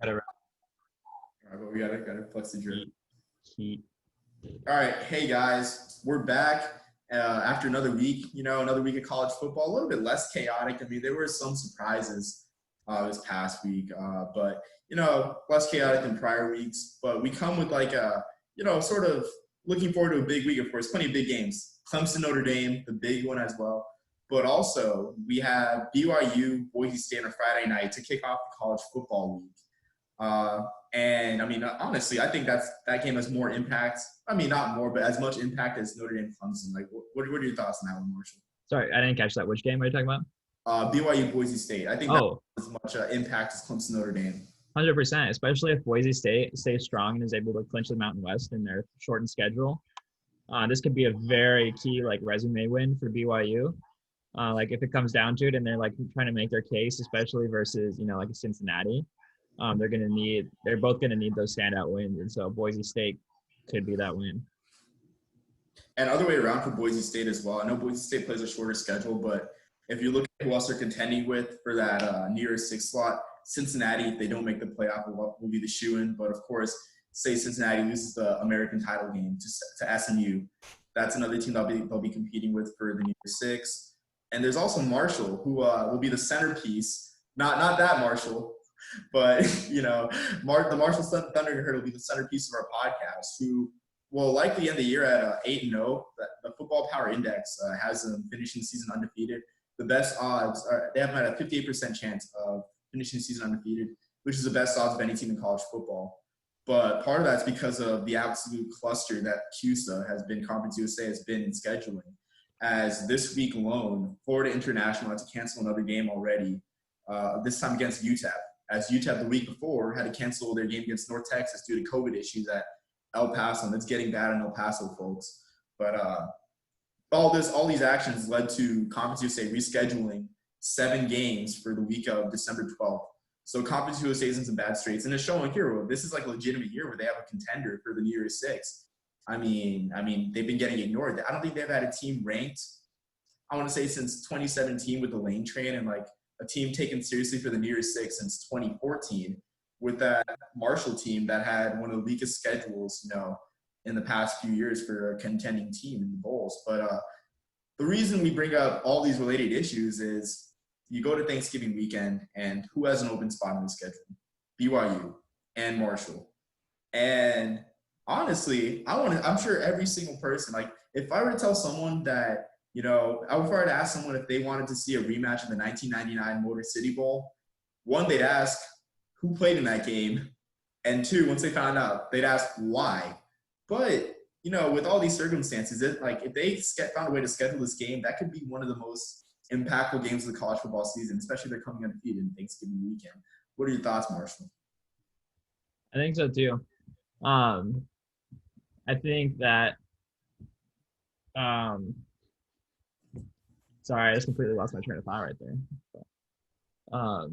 Whatever. All right, but we gotta flex the drip. Heat. All right, hey guys, we're back after another week. Another week of college football, a little bit less chaotic. I mean, there were some surprises this past week, but less chaotic than prior weeks. But we come with sort of looking forward to a big week. Of course, plenty of big games. Clemson, Notre Dame, the big one as well. But also we have BYU, Boise State on a Friday night to kick off the college football week. And I mean, honestly, I think that game has more impact. I mean, not more, but as much impact as Notre Dame Clemson. Like, what are your thoughts on that one, Marshall? Sorry, I didn't catch that. Which game are you talking about? BYU Boise State. I think that has as much impact as Clemson Notre Dame. 100%, especially if Boise State stays strong and is able to clinch the Mountain West in their shortened schedule. This could be a very key resume win for BYU. If it comes down to it and they're trying to make their case, especially versus a Cincinnati. They're both gonna need those standout wins, and so Boise State could be that win. And other way around for Boise State as well. I know Boise State plays a shorter schedule, but if you look at who else they're contending with for that nearest 6 slot, Cincinnati, if they don't make the playoff, will be the shoo-in. But of course, say Cincinnati loses the American title game to SMU, that's another team they'll be competing with for the nearest 6. And there's also Marshall, who will be the centerpiece. Not that Marshall. But, the Marshall Thunderbird will be the centerpiece of our podcast, who will likely end the year at 8-0. The Football Power Index has them finishing the season undefeated. The best odds they have had a 58% chance of finishing the season undefeated, which is the best odds of any team in college football. But part of that's because of the absolute cluster that Conference USA has been in scheduling. As this week alone, Florida International had to cancel another game already, this time against UTEP. As UTEP the week before had to cancel their game against North Texas due to COVID issues at El Paso. And it's getting bad in El Paso, folks. But all these actions led to Conference USA rescheduling 7 games for the week of December 12th. So Conference USA is in some bad straits. And it's showing here, well, this is a legitimate year where they have a contender for the nearest 6. I mean, they've been getting ignored. I don't think they've had a team ranked, I want to say, since 2017 with the Lane Train, and a team taken seriously for the nearest 6 since 2014 with that Marshall team that had one of the weakest schedules, in the past few years for a contending team in the bowls. But the reason we bring up all these related issues is you go to Thanksgiving weekend and who has an open spot on the schedule? BYU and Marshall. And honestly, I'm sure every single person, if I were to tell someone that, I would to ask someone if they wanted to see a rematch of the 1999 Motor City Bowl. One, they'd ask who played in that game. And 2, once they found out, they'd ask why. But, with all these circumstances, if they found a way to schedule this game, that could be one of the most impactful games of the college football season, especially if they're coming undefeated in Thanksgiving weekend. What are your thoughts, Marshall? I think so too. I think that sorry, I just completely lost my train of thought right there. I'll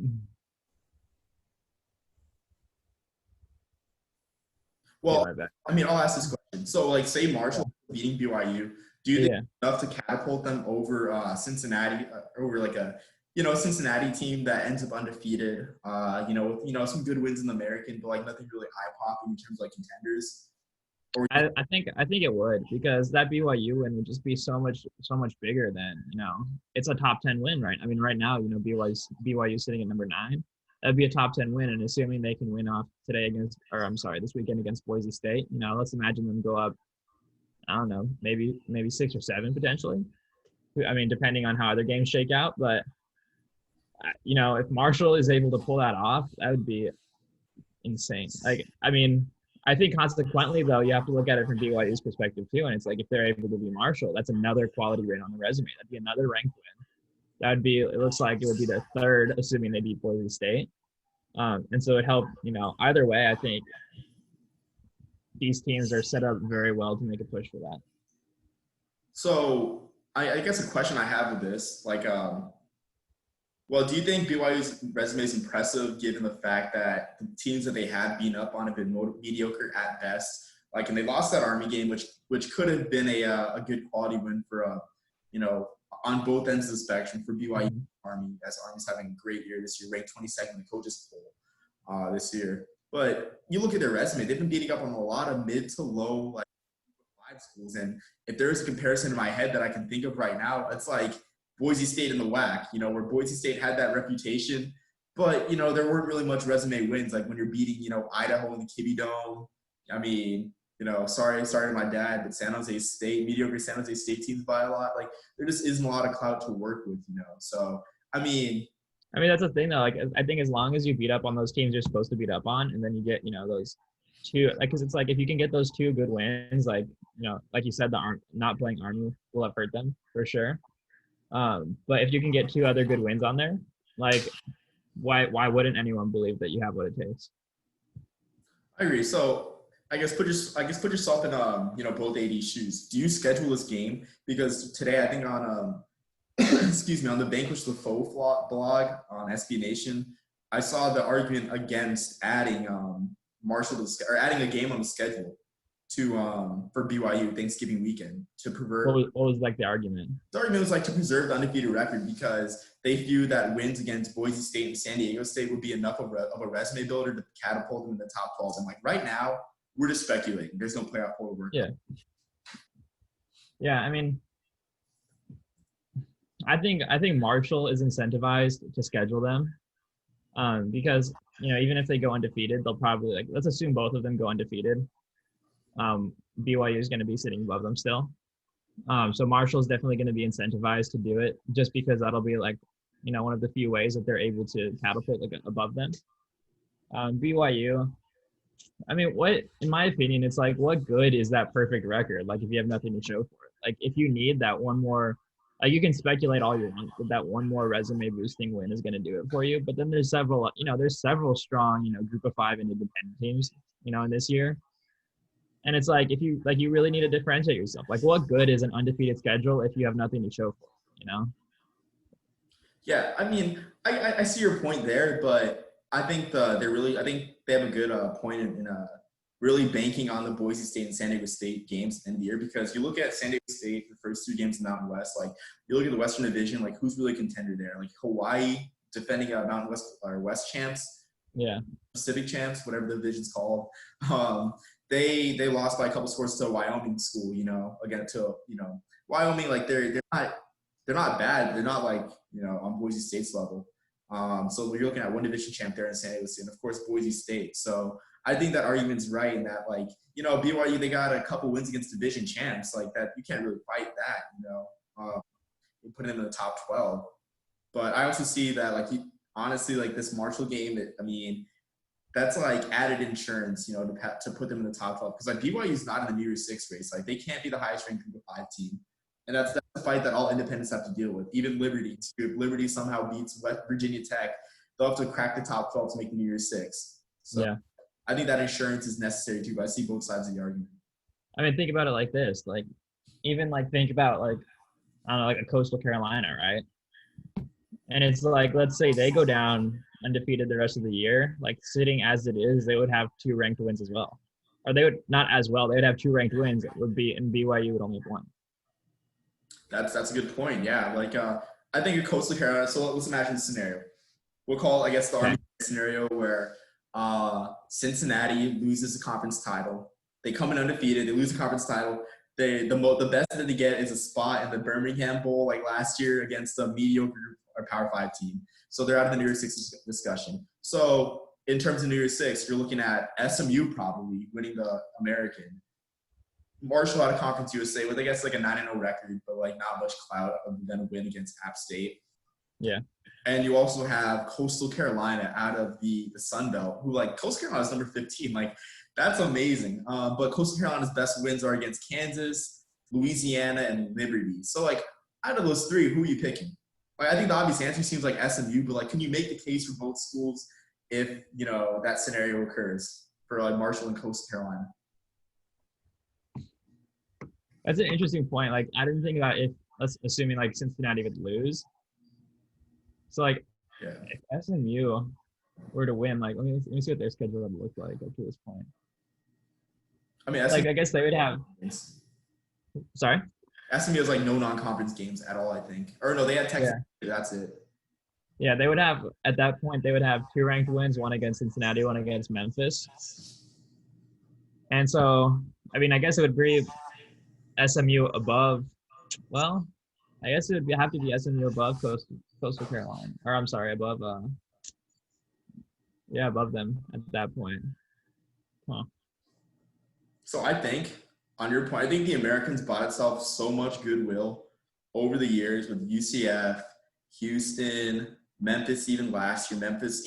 ask this question. So, say Marshall beating BYU, do you think enough to catapult them over Cincinnati, over a Cincinnati team that ends up undefeated? With some good wins in the American, but nothing really eye-popping in terms of contenders. I think it would, because that BYU win would just be so much bigger than, it's a top 10 win, right? I mean, right now, BYU sitting at number 9. That'd be a top 10 win, and assuming they can win off this weekend against Boise State, let's imagine them go up, I don't know, maybe 6 or 7 potentially. I mean, depending on how other games shake out, but if Marshall is able to pull that off, that would be insane. I think consequently, though, you have to look at it from BYU's perspective, too. And it's if they're able to be Marshall, that's another quality win on the resume. That'd be another ranked win. It looks like it would be their 3rd, assuming they beat Boise State. And so it helped, either way, I think these teams are set up very well to make a push for that. So I guess a question I have with this, do you think BYU's resume is impressive given the fact that the teams that they have beaten up on have been mediocre at best? And they lost that Army game, which could have been a good quality win for on both ends of the spectrum for BYU and Army, as Army's having a great year this year, ranked 22nd in the coaches poll. this year. But you look at their resume; they've been beating up on a lot of mid to low like five schools. And if there is a comparison in my head that I can think of right now, it's like Boise State in the WAC. Where Boise State had that reputation, but there weren't really much resume wins. Like when you're beating Idaho in the Kibby Dome. I mean, sorry to my dad, but mediocre San Jose State teams by a lot. Like there just isn't a lot of clout to work with. So I mean, that's the thing though. Like I think as long as you beat up on those teams you're supposed to beat up on, and then you get those two, like, because it's like if you can get those two good wins, like like you said, not playing Army will have hurt them for sure. But if you can get two other good wins on there, like why wouldn't anyone believe that you have what it takes? I agree. So I guess put yourself in both AD's shoes. Do you schedule this game? Because today I think on excuse me, on the Vanquish the Foe blog on SB Nation, I saw the argument against adding adding a game on the schedule to for BYU Thanksgiving weekend to preserve. What was like the argument? The argument was like to preserve the undefeated record because they view that wins against Boise State and San Diego State would be enough of a resume builder to catapult them in the top 12. And like right now, we're just speculating. There's no playoff portal work. Yeah. I mean, I think Marshall is incentivized to schedule them, because even if they go undefeated, they'll probably let's assume both of them go undefeated. BYU is going to be sitting above them still, so Marshall's definitely going to be incentivized to do it just because that'll be one of the few ways that they're able to catapult above them. BYU, I mean, in my opinion, it's like what good is that perfect record if you have nothing to show for it? If you need that one more. You can speculate all you want that one more resume boosting win is going to do it for you. But then there's several strong, group of 5 independent teams, in this year. And it's if you really need to differentiate yourself. What good is an undefeated schedule if you have nothing to show for it, Yeah, I mean, I see your point there, but I think I think they have a good point in really banking on the Boise State and San Diego State games in the year, because you look at San Diego State, the first 2 games in Mountain West, you look at the Western Division, who's really a contender there? Hawaii defending Mountain West or West champs, Pacific champs, whatever the division's called. They lost by a couple scores to a Wyoming school, again to Wyoming, they're not bad, they're not on Boise State's level. So you're looking at one division champ there in San Diego State, and of course Boise State. So I think that argument's right in that, BYU, they got a couple wins against division champs, that you can't really fight that, you put it in the top 12. But I also see that, honestly, this Marshall game, that's added insurance, to put them in the top 12. Because BYU's not in the New Year's Six race. They can't be the highest ranked group of 5 team. And that's the fight that all independents have to deal with. Even Liberty, too. If Liberty somehow beats West Virginia Tech, they'll have to crack the top 12 to make the New Year's Six. So yeah. I think that insurance is necessary too, but I see both sides of the argument. I mean, think about it like this. Even think about I don't know, a Coastal Carolina, right? And it's let's say they go down undefeated the rest of the year, sitting as it is, they would have 2 ranked wins as well. Or they would not as well, they would have 2 ranked wins. It would be, and BYU would only have 1. That's a good point. Yeah. I think a Coastal Carolina, so let's imagine a scenario. We'll call, I guess, the Army scenario where Cincinnati loses the conference title. They come in undefeated. They lose the conference title. The best that they get is a spot in the Birmingham Bowl last year against a mediocre or Power 5 team. So they're out of the New Year's Six discussion. So in terms of New Year's Six, you're looking at SMU probably winning the American. Marshall out of Conference USA with, I guess, a 9-0 record, but not much clout other than a win against App State. Yeah. And you also have Coastal Carolina out of the Sun Belt, who Coastal Carolina is number 15. That's amazing. But Coastal Carolina's best wins are against Kansas, Louisiana, and Liberty. So out of those 3, who are you picking? I think the obvious answer seems like SMU, but can you make the case for both schools if that scenario occurs for Marshall and Coastal Carolina? That's an interesting point. I didn't think about assuming Cincinnati would lose. So if SMU were to win, let me see what their schedule would look like up to this point. I mean, I guess they would have. Sorry. SMU has no non-conference games at all, I think. Or no, they had Texas. Yeah. That's it. Yeah, they would have at that point they would have two ranked wins, one against Cincinnati, one against Memphis. And so, I mean, I guess it would be SMU above. Well, I guess it would have to be SMU above Coastal Carolina, or I'm sorry, above yeah, above them at that point. Huh. So I think, on your point, I think the Americans bought itself so much goodwill over the years with UCF, Houston, Memphis, even last year, Memphis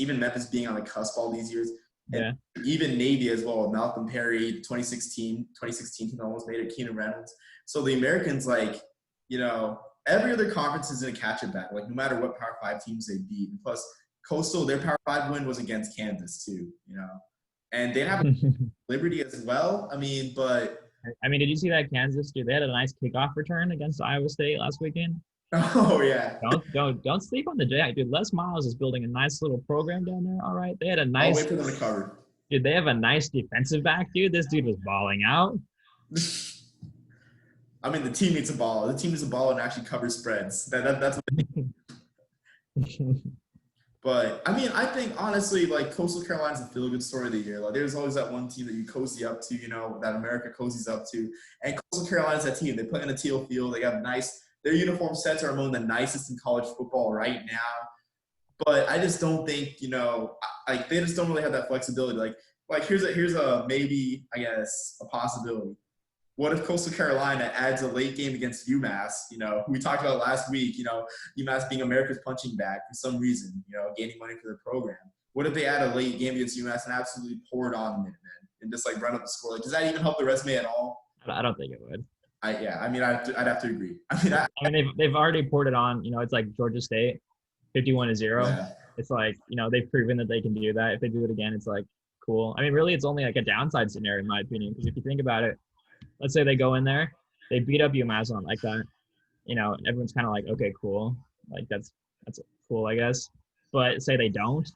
being on the cusp all these years, and Yeah. even Navy as well. Malcolm Perry, 2016 team almost made it. Keenan Reynolds. So the Americans, like, every other conference is in a catch-up battle. Like, no matter what Power 5 teams they beat, and plus Coastal, their Power 5 win was against Kansas too. And they have Liberty as well. I mean, but I mean, did you see that Kansas dude? They had a nice kickoff return against Iowa State last weekend. oh yeah, Don't sleep on the Jack, dude. Les Miles is building a nice little program down there. All right, they had a I'll nice wait for them to cover. dude. They have a nice defensive back, dude. This dude was balling out. I mean, the team needs a ball. The team needs a ball and actually cover spreads. That's what But I mean, I think honestly, like Coastal Carolina's a feel-good story of the year. Like, there's always that one team that you cozy up to, that America cozies up to. And Coastal Carolina's that team. They play in a teal field. They have their uniform sets are among the nicest in college football right now. But I just don't think, like they just don't really have that flexibility. Like here's a maybe, I guess, a possibility. What if Coastal Carolina adds a late game against UMass, who we talked about last week, UMass being America's punching bag for some reason, gaining money for their program. What if they add a late game against UMass and absolutely pour it on them and just like run up the score? Like, does that even help the resume at all? I don't think it would. I'd have to agree. I mean, they've already poured it on. It's like Georgia State, 51-0. Yeah. It's like they've proven that they can do that. If they do it again, it's like cool. I mean, really, it's only like a downside scenario in my opinion. Because if you think about it, let's say they go in there, they beat up UMass on like that. Everyone's kind of like, okay, cool. Like that's cool, I guess. But say they don't,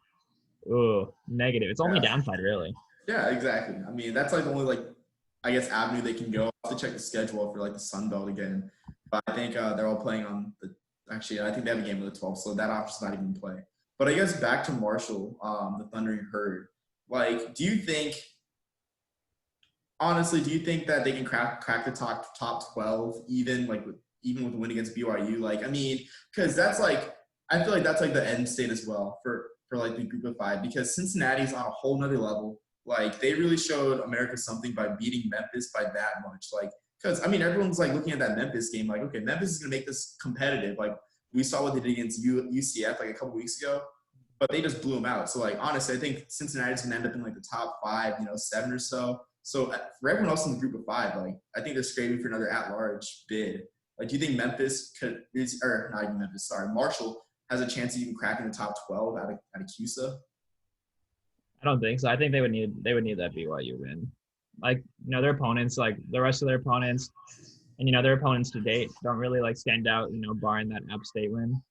ooh, negative. It's only downside, really. Yeah, exactly. I mean, that's like the only I guess avenue they can go. I'll have to check the schedule for like the Sun Belt again. But I think they're all playing on actually, I think they have a game of the 12th, so that option's not even in play. But I guess back to Marshall, the Thundering Herd. Like, honestly, do you think that they can crack the top 12 even with the win against BYU? Like, I mean, because that's like, I feel like that's like the end state as well for like the group of 5, because Cincinnati's on a whole nother level. Like, they really showed America something by beating Memphis by that much. Like, because I mean, everyone's like looking at that Memphis game, like, okay, Memphis is gonna make this competitive. Like, we saw what they did against UCF like a couple weeks ago, but they just blew them out. So like, honestly, I think Cincinnati's gonna end up in like the top 5, 7 or so. So for everyone else in the group of 5, like, I think they're scraping for another at-large bid. Like, do you think Marshall has a chance of even cracking the top 12 out of CUSA? I don't think so. I think they would need that BYU win. Like, their opponents, like the rest of their opponents, and their opponents to date don't really like stand out, barring that App State win.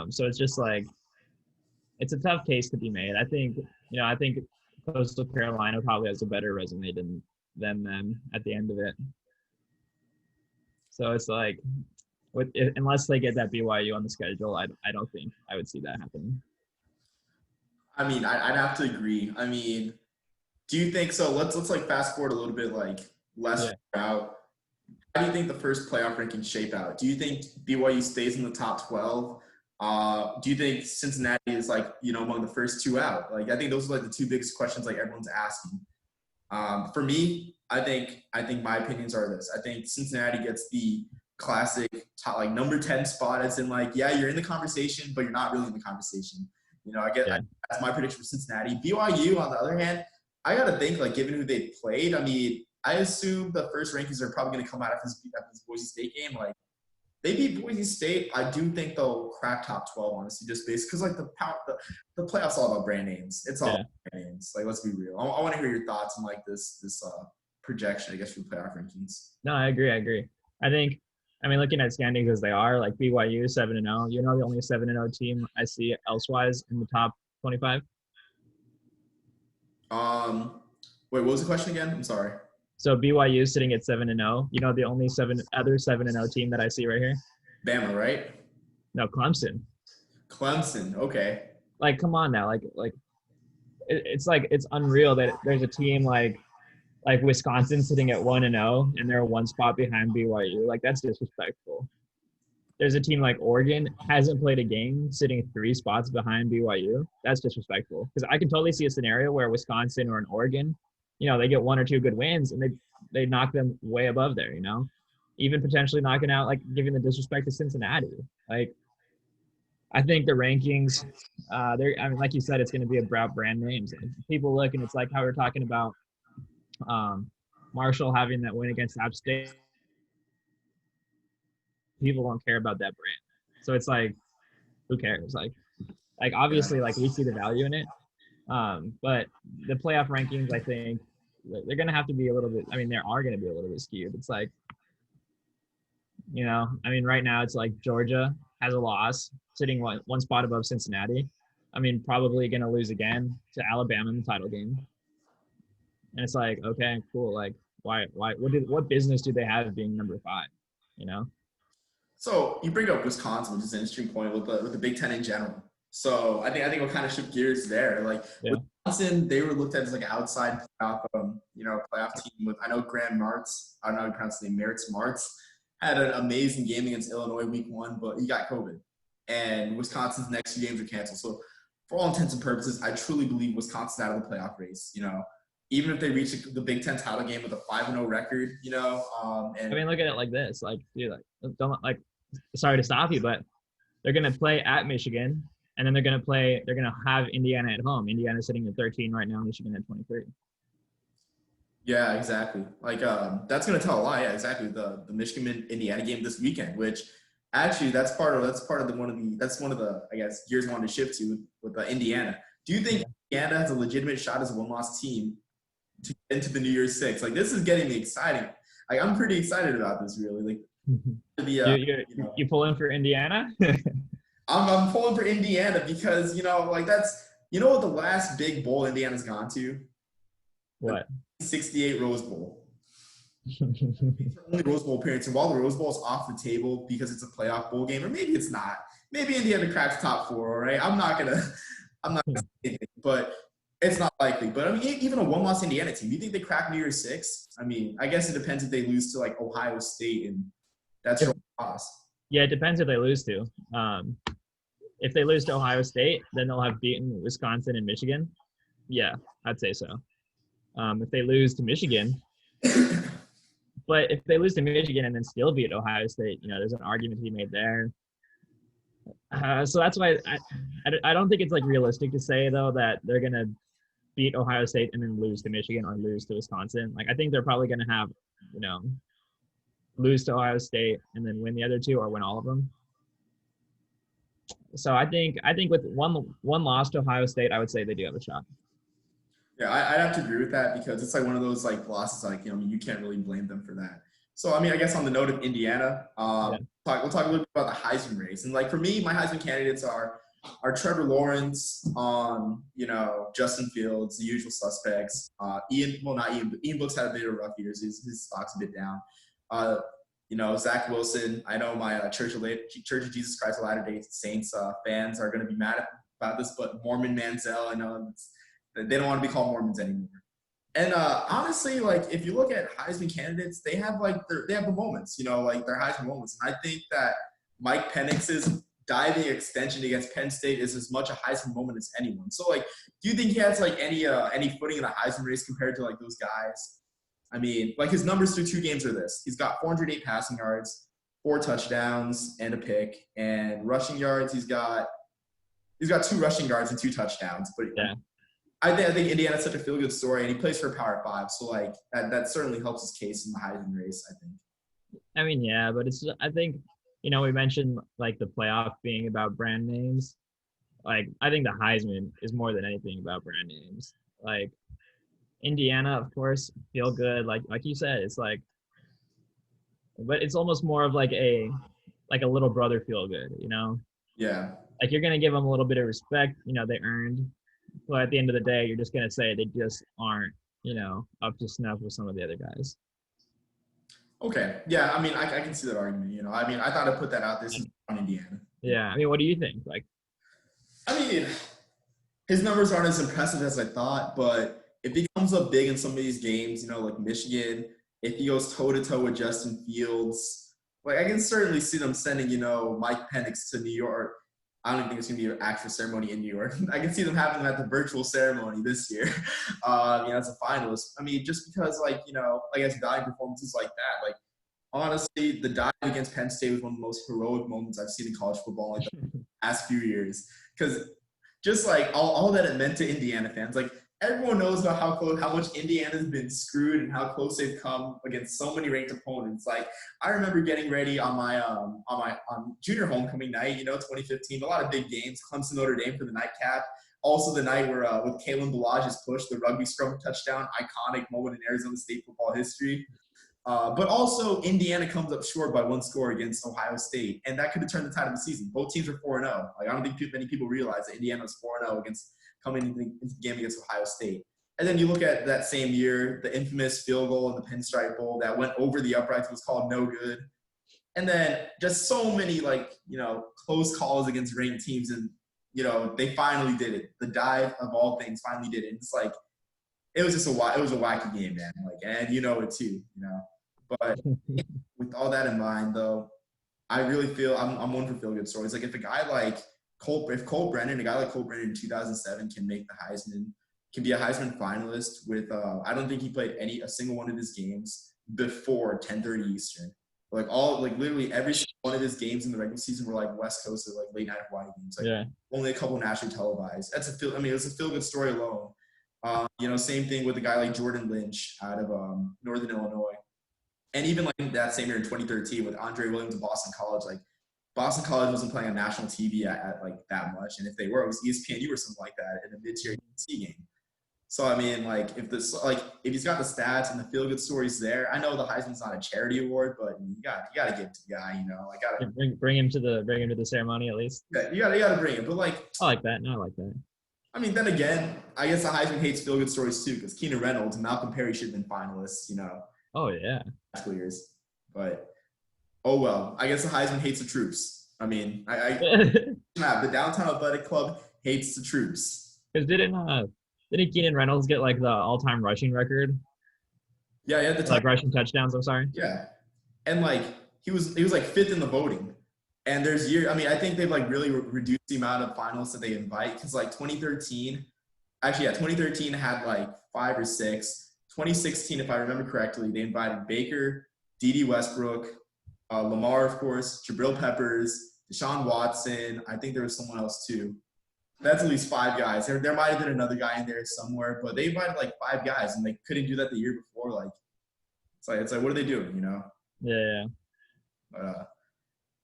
So it's just like it's a tough case to be made. I think Coastal Carolina probably has a better resume than them at the end of it. So it's like, unless they get that BYU on the schedule, I don't think I would see that happen. I mean, I'd have to agree. I mean, do you think so? Let's like fast forward a little bit, like less out. How do you think the first playoff rankings shape out? Do you think BYU stays in the top 12? Do you think Cincinnati is like, among the first 2 out? Like, I think those are like the 2 biggest questions like everyone's asking. For me, I think my opinions are this. I think Cincinnati gets the classic top, like number 10 spot, as in like, yeah, you're in the conversation, but you're not really in the conversation. That's my prediction for Cincinnati. BYU, on the other hand, I got to think, like, given who they played, I mean, I assume the first rankings are probably going to come out after this Boise State game. Like, they beat Boise State. I do think they'll crack top 12, honestly, just based because like the playoffs all about brand names. It's all about brand names. Like, let's be real. I want to hear your thoughts on like this projection, I guess, for the playoff rankings. No, I agree. I think, looking at standings as they are, like BYU 7-0. The only 7-0 team I see elsewise in the top 25. Wait, what was the question again? I'm sorry. So BYU sitting at 7-0. The only 7-0 team that I see right here. Bama, right? No, Clemson. Clemson. Okay. Like, come on now, it's like it's unreal that there's a team like Wisconsin sitting at 1-0 and they're one spot behind BYU. Like that's disrespectful. There's a team like Oregon hasn't played a game sitting 3 spots behind BYU. That's disrespectful because I can totally see a scenario where Wisconsin or an Oregon, they get 1 or 2 good wins and they knock them way above there. Even potentially knocking out like giving the disrespect to Cincinnati. Like I think the rankings, I mean, like you said, it's going to be about brand names. And people look and it's like how we're talking about um, Marshall having that win against App State. People don't care about that brand. So it's like, who cares? Like Yeah. obviously, like we see the value in it. But the playoff rankings, I think they're going to have to be a little bit. I mean, they are going to be a little bit skewed. It's like, I mean, right now it's like Georgia has a loss, sitting one spot above Cincinnati. I mean, probably going to lose again to Alabama in the title game. And it's like, okay, cool. Like, why? What business do they have being number 5? You know? So you bring up Wisconsin, which is an interesting point with the Big Ten in general. So I think we'll kind of shift gears there. Like Yeah. Wisconsin, they were looked at as like an outside playoff, playoff team with, I know Graham Martz, I don't know how to pronounce his name, Martz, had an amazing game against Illinois week 1, but he got COVID. And Wisconsin's next 2 games were canceled. So for all intents and purposes, I truly believe Wisconsin's out of the playoff race. Even if they reach the Big Ten title game with a 5-0 record, and I mean, look at it like this. Like, dude, like, don't like. Sorry to stop you, but they're gonna play at Michigan, and then they're gonna have Indiana at home. Indiana's sitting at 13 right now. Michigan at 23. Yeah, exactly. Like that's gonna tell a lot. Yeah, exactly. The Michigan Indiana game this weekend, which actually that's one of the I guess gears I wanted to shift to with Indiana. Do you think Indiana has a legitimate shot as a 1-loss team to get into the New Year's Six? Like this is getting me exciting. Like I'm pretty excited about this. Really, like You pull in for Indiana? I'm pulling for Indiana because like that's what the last big bowl Indiana's gone to. What? 68 Rose Bowl. Only Rose Bowl appearance, and while the Rose Bowl is off the table because it's a playoff bowl game, or maybe it's not. Maybe Indiana cracks top 4. All right, I'm not gonna say anything, but it's not likely. But I mean, even a 1-loss Indiana team, you think they crack New Year's Six? I mean, I guess it depends if they lose to like Ohio State, and that's your loss. Yeah, it depends if they lose to. If they lose to Ohio State, then they'll have beaten Wisconsin and Michigan. Yeah, I'd say so. If they lose to Michigan, but if they lose to Michigan and then still beat Ohio State, there's an argument to be made there. So that's why I don't think it's like realistic to say though that they're gonna beat Ohio State and then lose to Michigan or lose to Wisconsin. Like I think they're probably gonna have lose to Ohio State and then win the other 2 or win all of them. So I think with one loss to Ohio State, I would say they do have a shot. Yeah, I'd have to agree with that because it's like one of those like losses, like you can't really blame them for that. So I mean, I guess on the note of Indiana, we'll talk a little bit about the Heisman race. And like for me, my Heisman candidates are Trevor Lawrence, Justin Fields, the usual suspects. Ian Book's had a bit of a rough year. His stock's a bit down. Zach Wilson. I know my Church of Jesus Christ of Latter-day Saints fans are going to be mad about this, but Mormon Manziel, I know they don't want to be called Mormons anymore. And honestly, like if you look at Heisman candidates, they have the moments, like their Heisman moments. And I think that Mike Penix's diving extension against Penn State is as much a Heisman moment as anyone. So like, do you think he has like any footing in the Heisman race compared to like those guys? I mean, like his numbers through 2 games are this. He's got 408 passing yards, 4 touchdowns, and a pick. And rushing yards, he's got 2 rushing yards and 2 touchdowns. But yeah. I think Indiana's such a feel-good story, and he plays for Power 5. So, like, that certainly helps his case in the Heisman race, I think. I mean, yeah, but I think, we mentioned, like, the playoff being about brand names. Like, I think the Heisman is more than anything about brand names. Like, Indiana, of course, feel good. Like you said, it's like, but it's almost more of like a little brother feel good, Yeah. Like you're gonna give them a little bit of respect, they earned. But at the end of the day, you're just gonna say they just aren't, up to snuff with some of the other guys. Okay. Yeah. I mean, I can see that argument. I mean, I thought I'd put that out there on Indiana. Yeah. I mean, what do you think? Like, I mean, his numbers aren't as impressive as I thought, but if he comes up big in some of these games, like Michigan, if he goes toe to toe with Justin Fields, like I can certainly see them sending, Mike Penix to New York. I don't think it's gonna be an actual ceremony in New York. I can see them having them at the virtual ceremony this year, as a finalist. I mean, just because, I guess dying performances like that, like honestly, the dive against Penn State was one of the most heroic moments I've seen in college football in like the past few years. Because just like all that it meant to Indiana fans, like everyone knows about how much Indiana's been screwed and how close they've come against so many ranked opponents. Like I remember getting ready on my junior homecoming night, 2015, a lot of big games, Clemson Notre Dame for the nightcap. Also the night where with Kalen Ballage's push, the rugby scrum touchdown, iconic moment in Arizona State football history. But also, Indiana comes up short by one score against Ohio State, and that could have turned the tide of the season. Both teams are 4-0. Like I don't think many people realize that Indiana was 4-0 against coming into the game against Ohio State. And then you look at that same year, the infamous field goal in the Pinstripe Bowl that went over the uprights, was called no good. And then just so many close calls against ranked teams, and they finally did it. The dive of all things finally did it. It's like it was just a wacky game, man. Like, and it too, But with all that in mind, though, I really feel I'm one for feel good stories. Like if a guy like Cole Brennan in 2007 can make the Heisman, can be a Heisman finalist with I don't think he played a single one of his games before 10:30 Eastern. Literally every one of his games in the regular season were like West Coast or like late night Hawaii games. Only a couple nationally televised. It was a feel good story alone. Same thing with a guy like Jordan Lynch out of Northern Illinois. And even like that same year in 2013 with Andre Williams of Boston College, like Boston College wasn't playing on national TV at like that much. And if they were, it was ESPNU or something like that in a mid-tier EC game. So, I mean, like if he's got the stats and the feel-good stories there, I know the Heisman's not a charity award, but you got to give it to the guy, I got to bring him to the ceremony at least. Yeah, you got to bring him. But like, I like that. No, I like that. I mean, then again, I guess the Heisman hates feel-good stories too, because Keenan Reynolds and Malcolm Perry should have been finalists, Oh yeah. School years, but oh well. I guess the Heisman hates the troops. I mean, the Downtown Athletic Club hates the troops. Because didn't Keenan Reynolds get like the all-time rushing record? Yeah, he had the rushing touchdowns. I'm sorry. Yeah, and like he was like fifth in the voting. And there's I think they've like really reduced the amount of finalists that they invite, because like 2013 had like 5 or 6. 2016, if I remember correctly, they invited Baker, Dede Westbrook, Lamar, of course, Jabril Peppers, Deshaun Watson. I think there was someone else too. That's at least 5 guys. There might have been another guy in there somewhere, but they invited like 5 guys, and they couldn't do that the year before. Like, it's like what are they doing? Yeah. But,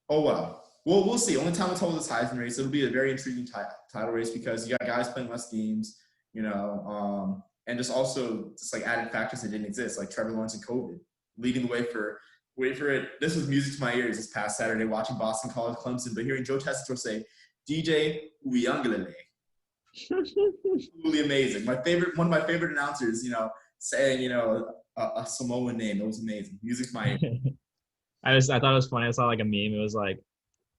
oh well. We'll see. Only time will tell with this Heisman race. It'll be a very intriguing title race, because you got guys playing less games, and just also just like added factors that didn't exist, like Trevor Lawrence and COVID, leading the way for it. This was music to my ears this past Saturday watching Boston College Clemson, but hearing Joe Tessitore say, DJ Uyangalele. Truly amazing. One of my favorite announcers, saying, a Samoan name. It was amazing. Music to my ears. I thought it was funny. I saw like a meme. It was like,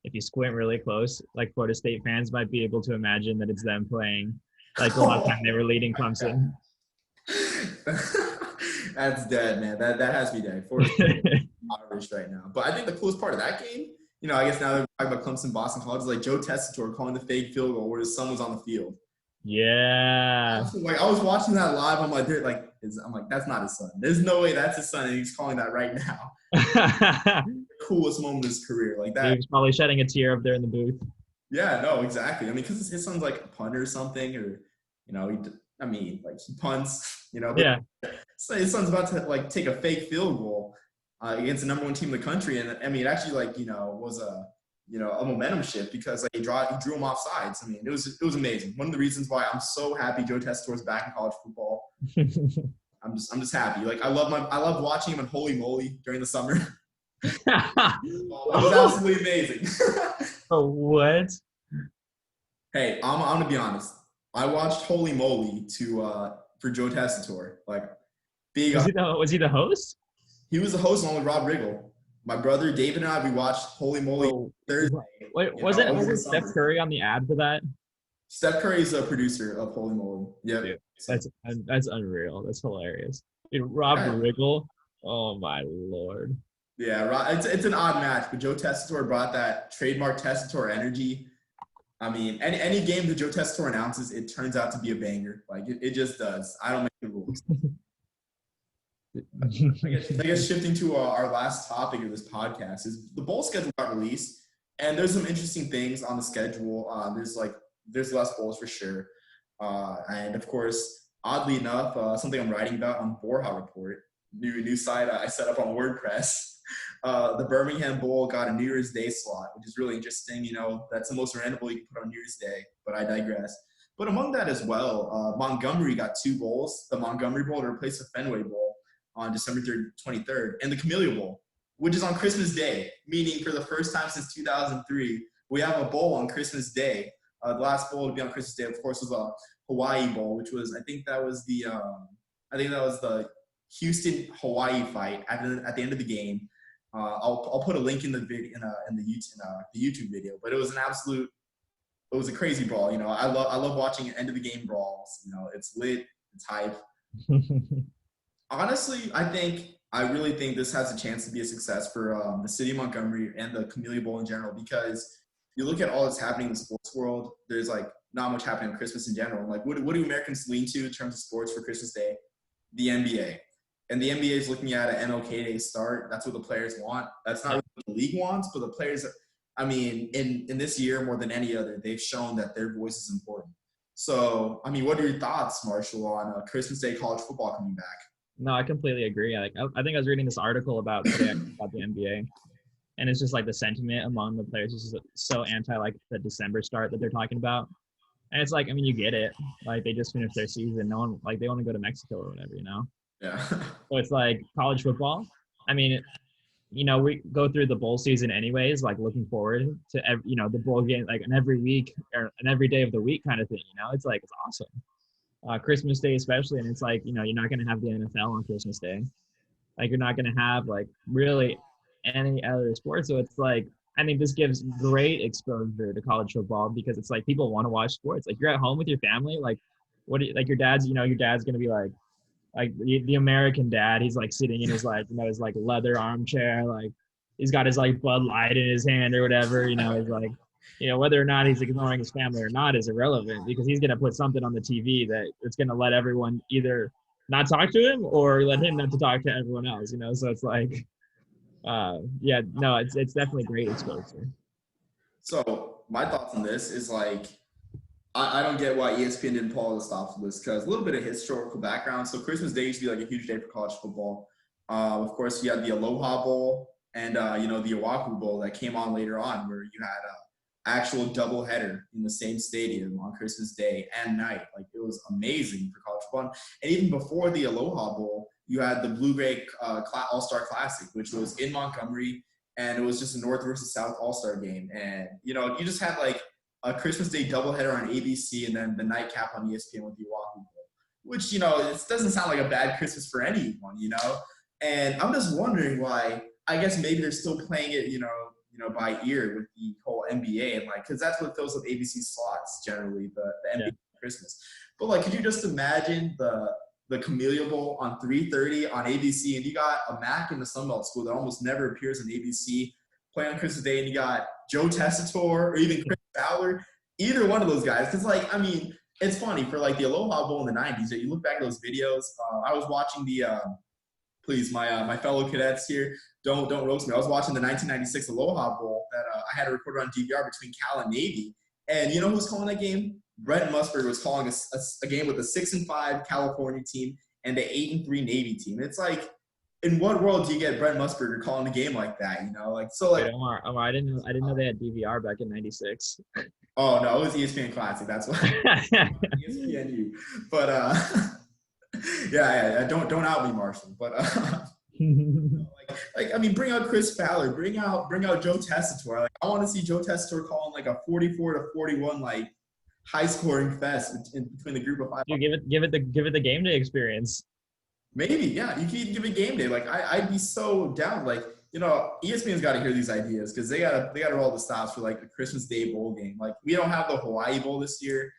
if you squint really close, like Florida State fans might be able to imagine that it's them playing like the last time they were leading Clemson. That's dead, man. That has me dead. Florida State Irish right now. But I think the coolest part of that game, I guess now that we're talking about Clemson, Boston College, is like Joe Tessitore calling the fake field goal where his son was on the field. Yeah. I was watching that live. I'm like, that's not his son. There's no way that's his son, and he's calling that right now. Coolest moment of his career, like that. He was probably shedding a tear up there in the booth. Yeah, no, exactly. I mean, because his son's like a punter or something, or he punts. Yeah. So his son's about to like take a fake field goal against the number 1 team in the country, and I mean, it actually was a momentum shift, because like he drew him off sides. I mean, it was amazing. One of the reasons why I'm so happy Joe Tessitore's back in college football. I'm just happy. Like I love watching him in Holy Moly during the summer. It was absolutely amazing. Oh, what? Hey, I'm gonna be honest. I watched Holy Moly for Joe Tessitore. Like, was he the host? He was the host along with Rob Riggle. My brother David and I, we watched Holy Moly Thursday. Wait, wasn't Steph Curry on the ad for that? Steph Curry's a producer of Holy Moly. Yep. Dude, that's unreal. That's hilarious. Dude, Rob Yeah. Riggle. Oh my lord. Yeah, it's an odd match, but Joe Tessitore brought that trademark Tessitore energy. I mean, any game that Joe Tessitore announces, it turns out to be a banger. Like it just does. I don't make the rules. I guess shifting to our last topic of this podcast is the bowl schedule got released, and there's some interesting things on the schedule. There's less bowls for sure, and of course, oddly enough, something I'm writing about on Borja Report, new site I set up on WordPress. The Birmingham Bowl got a New Year's Day slot, which is really interesting. You know, that's the most random bowl you can put on New Year's Day, but I digress. But among that as well, Montgomery got 2 bowls: the Montgomery Bowl to replace the Fenway Bowl on December 23rd, and the Camellia Bowl, which is on Christmas Day, meaning for the first time since 2003, we have a bowl on Christmas Day. The last bowl to be on Christmas Day, of course, was a Hawaii Bowl, which was I think that was the Houston Hawaii fight at the end of the game. I'll put a link in the video in the YouTube video, but it was a crazy brawl. You know, I love watching end of the game brawls. You know, it's lit, it's hype. Honestly, I really think this has a chance to be a success for the city of Montgomery and the Camellia Bowl in general, because you look at all that's happening in the sports world, there's like not much happening on Christmas in general. Like what do Americans lean to in terms of sports for Christmas Day? The NBA. And the NBA is looking at an MLK Day start. That's what the players want. That's not what the league wants, but the players, I mean, in this year more than any other, they've shown that their voice is important. So, I mean, what are your thoughts, Marshall, on Christmas Day college football coming back? No, I completely agree. I think I was reading this article about the NBA, and it's just like the sentiment among the players is so anti like the December start that they're talking about. And it's like, I mean, you get it. Like they just finished their season. No one like they want to go to Mexico or whatever, you know? Yeah. So it's like college football. I mean, you know, we go through the bowl season anyways, like looking forward to the bowl game like an every week or an every day of the week kind of thing, you know? It's like it's awesome. Christmas Day especially, and it's like, you know, you're not going to have the NFL on Christmas Day. Like you're not going to have like really any other sport. So it's like, I think this gives great exposure to college football because it's like people want to watch sports. Like you're at home with your family, like your dad's going to be like the American dad, he's like sitting in his like, you know, his like leather armchair, like he's got his like Bud Light in his hand or whatever, you know, he's like, you know, whether or not he's ignoring his family or not is irrelevant because he's going to put something on the TV that it's going to let everyone either not talk to him or let him not to talk to everyone else, you know? So it's like, it's definitely great exposure. So my thoughts on this is like, I don't get why ESPN didn't pull all the stops list because a little bit of historical background. So Christmas Day used to be like a huge day for college football. Of course, you had the Aloha Bowl and, the Oahu Bowl that came on later on where you had actual doubleheader in the same stadium on Christmas Day and night. Like it was amazing for college football. And even before the Aloha Bowl, you had the Blue Gray All-Star Classic, which was in Montgomery, and it was just a North versus South All-Star game. And, you know, you just had like a Christmas Day doubleheader on ABC and then the nightcap on ESPN with the Oahu Bowl, which, you know, it doesn't sound like a bad Christmas for anyone, you know? And I'm just wondering why, I guess maybe they're still playing it, you know, by ear with the whole NBA and like, cause that's what fills up ABC slots generally, the NBA Christmas. But like, could you just imagine the Camellia Bowl on 3:30 on ABC and you got a MAC in the Sunbelt school that almost never appears on ABC playing on Christmas Day and you got Joe Tessitore or even Chris Fowler, either one of those guys. Cause like, I mean, it's funny for like the Aloha Bowl in the 90s, you look back at those videos. I was watching please, my fellow cadets here, don't roast me. I was watching the 1996 Aloha Bowl that I had to record on DVR between Cal and Navy. And you know who was calling that game? Brent Musburger was calling a game with a 6-5 California team and the 8-3 Navy team. It's like, in what world do you get Brent Musburger calling a game like that? You know, like so. Like, wait, Omar, I didn't know they had DVR back in '96. Oh no, it was ESPN Classic. That's why. ESPNU. But yeah. Don't out me, Marshall. But I mean, bring out Chris Fowler, bring out Joe Tessitore. Like, I want to see Joe Tessitore calling like a 44-41 like high scoring fest between the group of 5. Dude, give it the game day experience. Maybe, yeah. You can even give it game day. Like I'd be so down. Like, you know, ESPN's got to hear these ideas because they gotta roll the stops for like the Christmas Day bowl game. Like we don't have the Hawaii Bowl this year.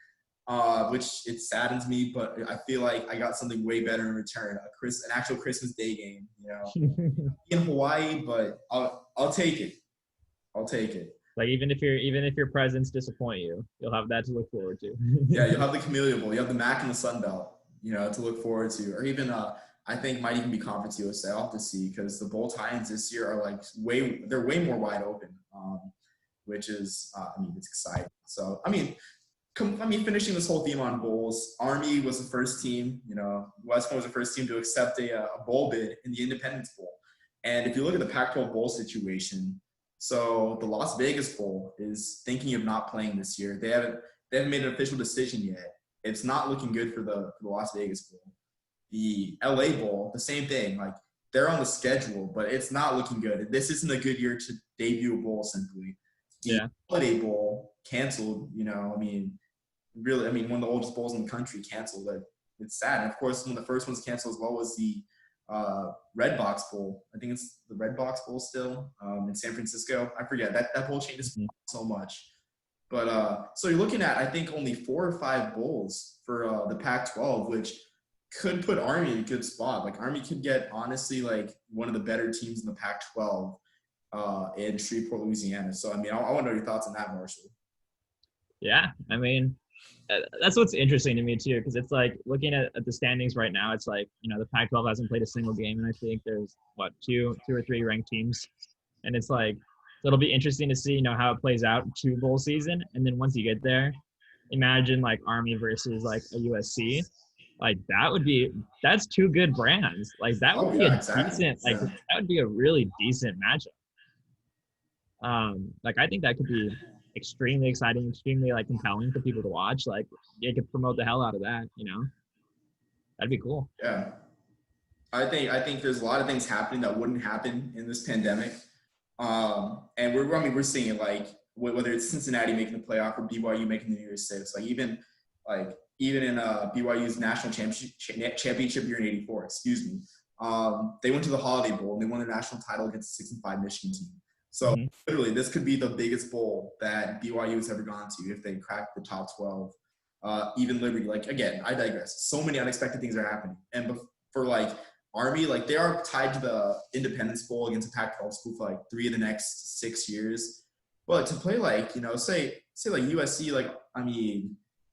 which it saddens me, but I feel like I got something way better in return. An actual Christmas Day game, in Hawaii, but I'll take it. I'll take it. Like even if your presents disappoint you, you'll have that to look forward to. Yeah, you'll have the Camellia Bowl. You have the MAC and the Sun Belt, to look forward to, or even I think might even be Conference USA. I'll have to see because the bowl tie-ins this year are like they're way more wide open, which is it's exciting. So finishing this whole theme on bowls, Army was the first team. West Point was the first team to accept a bowl bid in the Independence Bowl. And if you look at the Pac-12 bowl situation, so the Las Vegas Bowl is thinking of not playing this year. They haven't made an official decision yet. It's not looking good for the Las Vegas Bowl. The LA Bowl, the same thing. Like they're on the schedule, but it's not looking good. This isn't a good year to debut a bowl simply. The Holiday Bowl canceled. Really, one of the oldest bowls in the country canceled. Like, it's sad. And of course, one of the first ones canceled as well was the Red Box Bowl. I think it's the Red Box Bowl still in San Francisco. I forget. That bowl changes so much. But so you're looking at, I think, only 4 or 5 bowls for the Pac-12, which could put Army in a good spot. Like Army could get, honestly, like one of the better teams in the Pac-12 in Shreveport, Louisiana. So, I want to know your thoughts on that, Marshall. Yeah, that's what's interesting to me too, because it's like looking at the standings right now. It's like the Pac-12 hasn't played a single game, and I think there's two or three ranked teams, and it's like it'll be interesting to see how it plays out to bowl season, and then once you get there, imagine like Army versus like a USC, like that's 2 good brands. Like that would be decent. Like that would be a really decent matchup. Like I think that could be extremely exciting, extremely like compelling for people to watch. Like you could promote the hell out of that, that'd be cool. Yeah, I think there's a lot of things happening that wouldn't happen in this pandemic, and we're seeing it, like whether it's Cincinnati making the playoff or BYU making the New Year's Six. Like even in BYU's national championship year in '84, they went to the Holiday Bowl and they won the national title against the 6-5 Michigan team. So literally, this could be the biggest bowl that BYU has ever gone to if they crack the top 12. Even Liberty, like again, I digress. So many unexpected things are happening, and for like Army, like they are tied to the Independence Bowl against a Pac-12 school for like 3 of the next 6 years. But to play like say like USC, like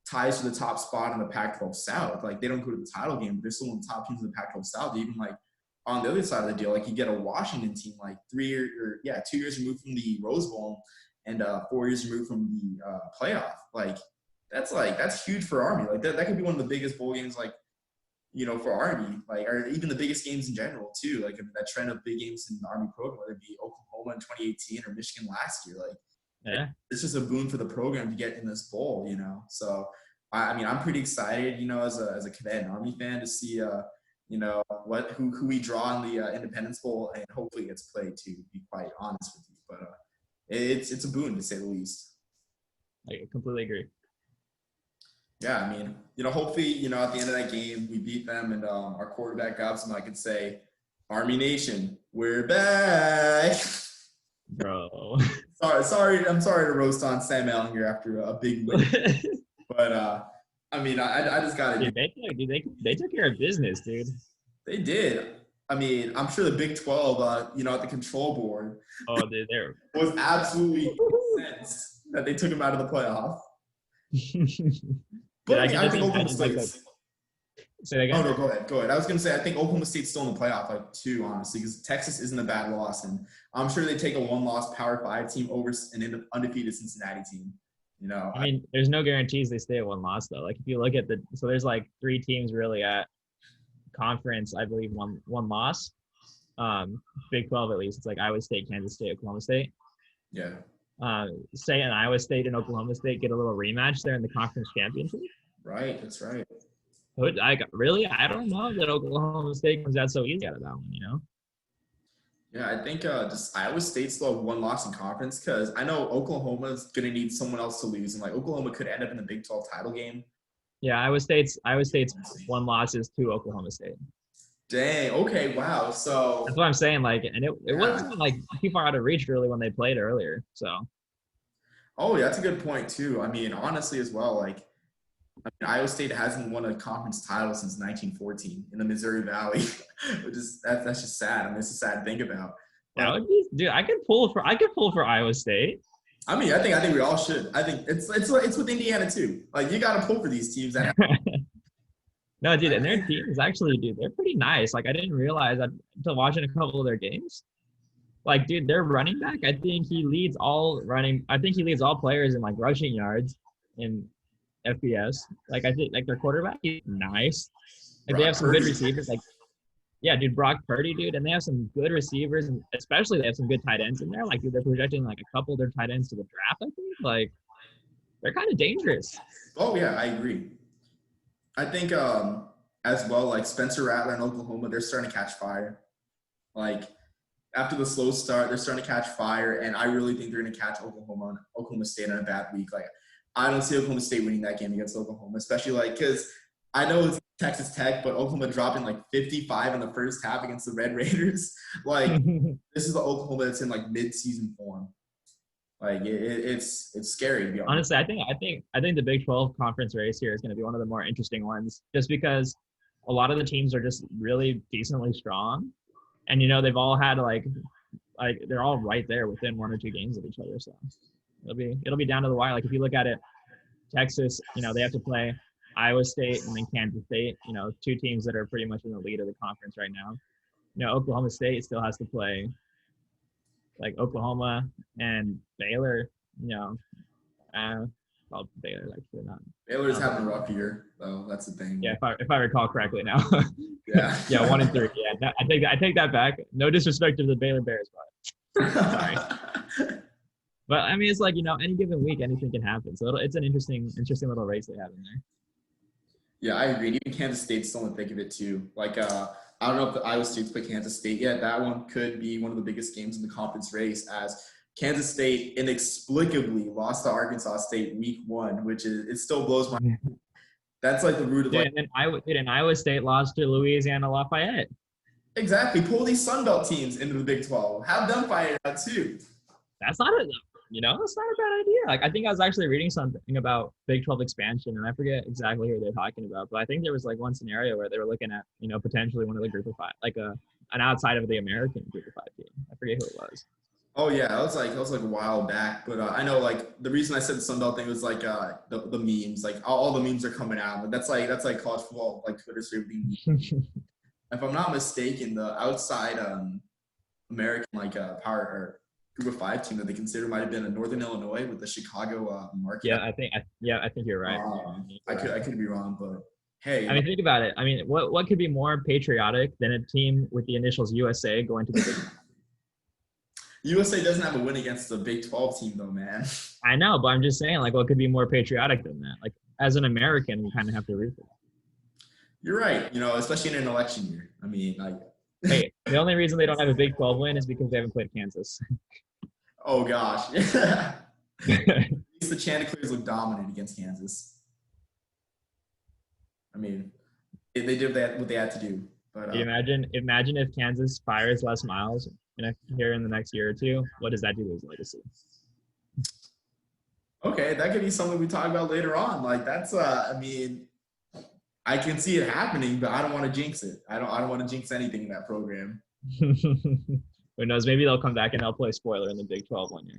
ties to the top spot in the Pac-12 South, like they don't go to the title game, but they're still one of the top teams in the Pac-12 South. Even like on the other side of the deal, like you get a Washington team like 2 years removed from the Rose Bowl and 4 years removed from the playoff. That's huge for Army. Like that could be one of the biggest bowl games, like for Army, like or even the biggest games in general too. Like that trend of big games in the Army program, whether it be Oklahoma in 2018 or Michigan last year. Like it's just a boon for the program to get in this bowl. So I'm pretty excited. As a cadet and Army fan to see who we draw in the Independence Bowl, and hopefully it gets played too, to be quite honest with you. But it's a boon to say the least. I completely agree. Yeah, hopefully, at the end of that game, we beat them and our quarterback Gobson, I could say, Army Nation, we're back. Bro. Sorry to roast on Sam Ellinger after a big win. But I just got to. They took care of business, dude. They did. I'm sure the Big 12, at the control board. Oh, they're was absolutely incensed that they took him out of the playoff. But I think Oklahoma State. Say that again? Oh no, go ahead. I was gonna say I think Oklahoma State's still in the playoff, too, honestly, because Texas isn't a bad loss, and I'm sure they take a 1-loss Power 5 team over an undefeated Cincinnati team. There's no guarantees they stay at 1 loss though. Like if you look at so there's like 3 teams really at conference, I believe one loss. Big 12 at least. It's like Iowa State, Kansas State, Oklahoma State. Yeah. Say an Iowa State and Oklahoma State get a little rematch there in the conference championship. Right, that's right. I don't know that Oklahoma State comes out so easy out of that one, Yeah, I think just Iowa State still have 1 loss in conference, because I know Oklahoma's going to need someone else to lose, and like Oklahoma could end up in the Big 12 title game. Yeah, Iowa State's 1 loss is to Oklahoma State. Dang. Okay. Wow. So that's what I'm saying. Like, and it wasn't like too far out of reach really when they played earlier. So. Oh, yeah, that's a good point too. Honestly, as well, like I mean, Iowa State hasn't won a conference title since 1914 in the Missouri Valley, which is that's just sad. I mean, it's a sad thing about. That But would be, dude. I could pull for Iowa State. I mean, I think we all should. I think it's with Indiana too. Like you got to pull for these teams that. No, dude, and their team is actually, dude, they're pretty nice. Like I didn't realize that until watching a couple of their games. Like, dude, their running back, I think he leads all running. I think he leads all players in like rushing yards in FBS. Like I think like their quarterback, he's nice. Like they Brock have some good Purdy. receivers. Like yeah, dude, Brock Purdy, dude, and they have some good receivers, and especially they have some good tight ends in there. Like dude, they're projecting like a couple of their tight ends to the draft. I think like they're kind of dangerous. Oh yeah, I agree. I think as well, like Spencer Rattler in Oklahoma, they're starting to catch fire. Like after the slow start, they're starting to catch fire, and I really think they're going to catch Oklahoma State on a bad week. Like I don't see Oklahoma State winning that game against Oklahoma, especially like because I know it's Texas Tech, but Oklahoma dropping like 55 in the first half against the Red Raiders. Like this is the Oklahoma that's in like mid-season form. Like it's scary to be honest. Honestly, I think the Big 12 conference race here is going to be one of the more interesting ones, just because a lot of the teams are just really decently strong, and they've all had like they're all right there within one or two games of each other. So it'll be down to the wire. Like if you look at it, Texas, they have to play Iowa State and then Kansas State. Two teams that are pretty much in the lead of the conference right now. Oklahoma State still has to play like Oklahoma and Baylor. Well, Baylor actually not. Baylor's having a rough year, though. That's the thing. Yeah, if I recall correctly now. Yeah. Yeah, 1-3. Yeah, I take that back. No disrespect to the Baylor Bears, but sorry. But I mean, it's like any given week, anything can happen. So it's an interesting little race they have in there. Yeah, I agree. Even Kansas State's still in the thick of it too. Like, I don't know if the Iowa State's played Kansas State yet. That one could be one of the biggest games in the conference race, as Kansas State inexplicably lost to Arkansas State week 1, which it still blows my. That's like the root of like. And Iowa State lost to Louisiana Lafayette. Exactly. Pull these Sun Belt teams into the Big 12. Have them fight it out too. That's not that's not a bad idea. Like I think I was actually reading something about Big 12 expansion, and I forget exactly who they're talking about, but I think there was like one scenario where they were looking at potentially one of the group of five, like an outside of the American group of five team. I forget who it was. Oh yeah, that was like a while back, but I know like the reason I said the Sun Belt thing was like the memes, like all the memes are coming out, but that's like college football, like Twitter streaming. If I'm not mistaken, the outside American like power or group of five team that they consider might have been a Northern Illinois with the Chicago market. Yeah, I think you're right. I could be wrong, but hey, I mean, think about it. I mean, what could be more patriotic than a team with the initials USA going to the Big 12? USA doesn't have a win against the Big 12 team though, man. I know, but I'm just saying, like, what could be more patriotic than that? Like, as an American, we kind of have to root for that. You're right. Especially in an election year. I mean, like. Hey, the only reason they don't have a Big 12 win is because they haven't played Kansas. Oh gosh. At least the Chanticleers look dominant against Kansas. I mean, they did what they had to do. But imagine if Kansas fires Les Miles here in the next year or two. What does that do to his legacy? Okay, that could be something we talk about later on. Like that's, I mean, I can see it happening, but I don't want to jinx it. I don't want to jinx anything in that program. Who knows? Maybe they'll come back and they'll play spoiler in the Big 12 one year.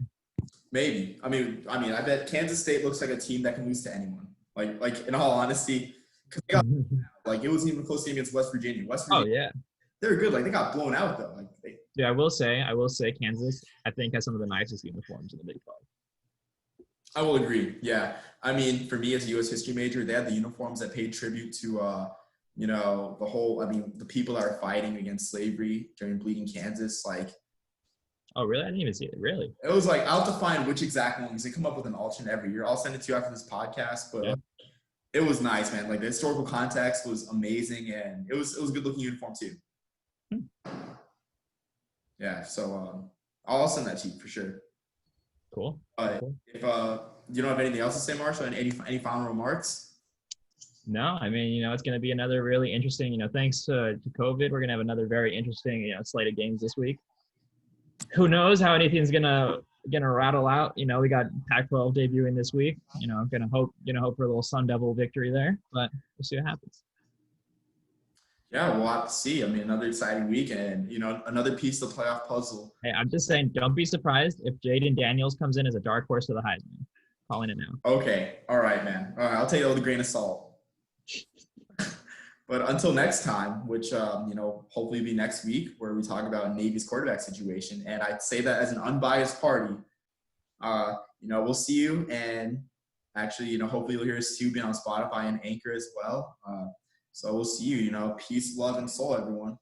Maybe. I mean, I bet Kansas State looks like a team that can lose to anyone. Like in all honesty, because they got like it wasn't even a close game against West Virginia. Oh yeah, they're good. Like they got blown out though. Like I will say Kansas, I think, has some of the nicest uniforms in the Big 12. I will agree. Yeah. I mean, for me as a U.S. history major, they had the uniforms that paid tribute to, the people that are fighting against slavery during Bleeding Kansas. Like, oh, really? I didn't even see it. Really? It was like, I'll have to find which exact one because they come up with an alternate every year. I'll send it to you after this podcast, but it was nice, man. Like the historical context was amazing, and it was a good looking uniform too. Yeah. So I'll send that to you for sure. Cool. If you don't have anything else to say, Marshall, and any final remarks? No, I mean, it's going to be another really interesting, thanks to COVID, we're going to have another very interesting, slate of games this week. Who knows how anything's going to gonna rattle out. We got Pac-12 debuting this week. Gonna hope for a little Sun Devil victory there, but we'll see what happens. Yeah, we'll have to see. I mean, another exciting week and, another piece of the playoff puzzle. Hey, I'm just saying, don't be surprised if Jaden Daniels comes in as a dark horse to the Heisman. Calling it now. Okay. All right, man. All right. I'll take it with a grain of salt. But until next time, which, hopefully be next week where we talk about Navy's quarterback situation. And I'd say that as an unbiased party, we'll see you. And actually, hopefully you'll hear us too, being on Spotify and Anchor as well. So we'll see you, peace, love, and soul, everyone.